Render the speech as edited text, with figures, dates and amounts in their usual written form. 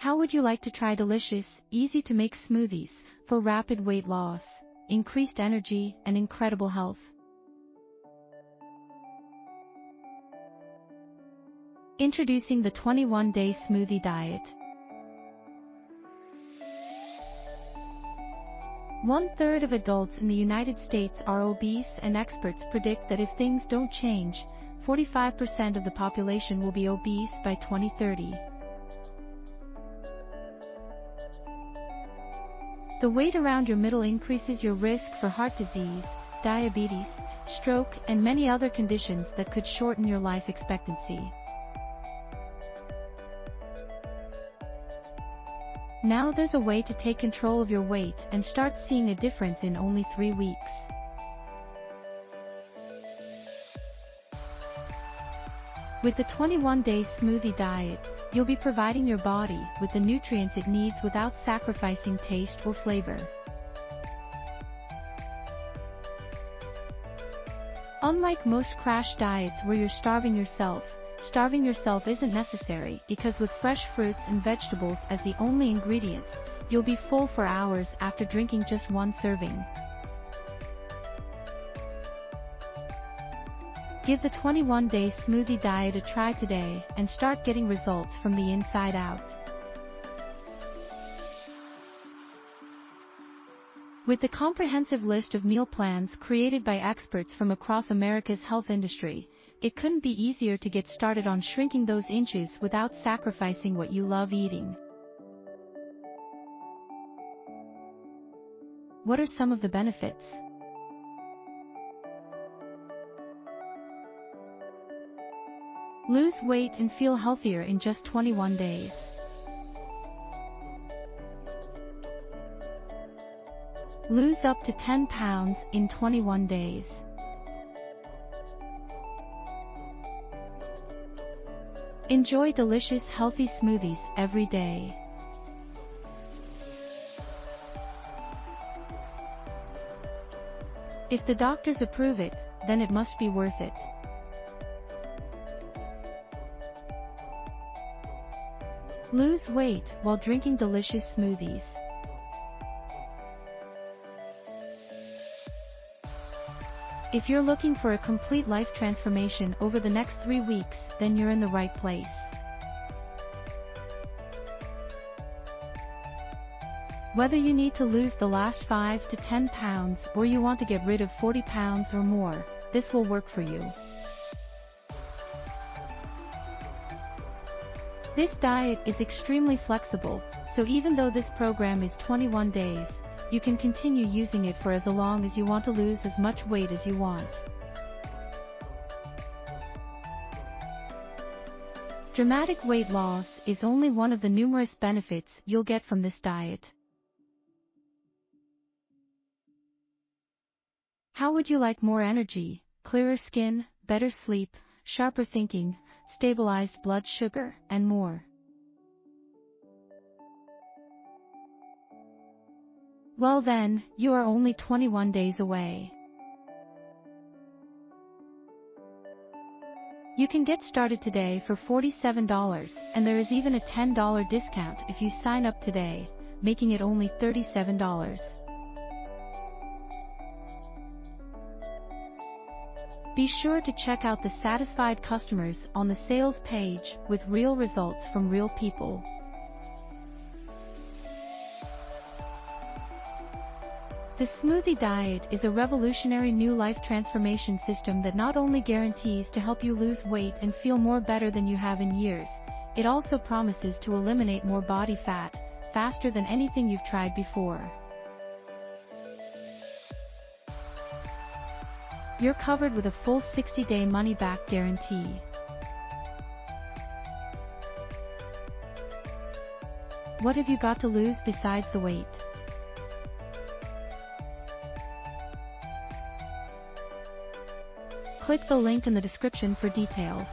How would you like to try delicious, easy-to-make smoothies for rapid weight loss, increased energy, and incredible health? Introducing the 21-day smoothie diet. 1/3 of adults in the United States are obese, and experts predict that if things don't change, 45% of the population will be obese by 2030. The weight around your middle increases your risk for heart disease, diabetes, stroke, and many other conditions that could shorten your life expectancy. Now there's a way to take control of your weight and start seeing a difference in only 3 weeks. With the 21-day smoothie diet, you'll be providing your body with the nutrients it needs without sacrificing taste or flavor. Unlike most crash diets where you're starving yourself isn't necessary, because with fresh fruits and vegetables as the only ingredients, you'll be full for hours after drinking just one serving. Give the 21-day smoothie diet a try today and start getting results from the inside out. With the comprehensive list of meal plans created by experts from across America's health industry, it couldn't be easier to get started on shrinking those inches without sacrificing what you love eating. What are some of the benefits? Lose weight and feel healthier in just 21 days. Lose up to 10 pounds in 21 days. Enjoy delicious, healthy smoothies every day. If the doctors approve it, then it must be worth it. Lose weight while drinking delicious smoothies. If you're looking for a complete life transformation over the next 3 weeks, then you're in the right place. Whether you need to lose the last 5 to 10 pounds or you want to get rid of 40 pounds or more, this will work for you. This diet is extremely flexible, so even though this program is 21 days, you can continue using it for as long as you want to lose as much weight as you want. Dramatic weight loss is only one of the numerous benefits you'll get from this diet. How would you like more energy, clearer skin, better sleep, sharper thinking, stabilized blood sugar, and more? Well then, you are only 21 days away. You can get started today for $47, and there is even a $10 discount if you sign up today, making it only $37. Be sure to check out the satisfied customers on the sales page with real results from real people. The Smoothie Diet is a revolutionary new life transformation system that not only guarantees to help you lose weight and feel more better than you have in years, it also promises to eliminate more body fat faster than anything you've tried before. You're covered with a full 60-day money-back guarantee. What have you got to lose besides the weight? Click the link in the description for details.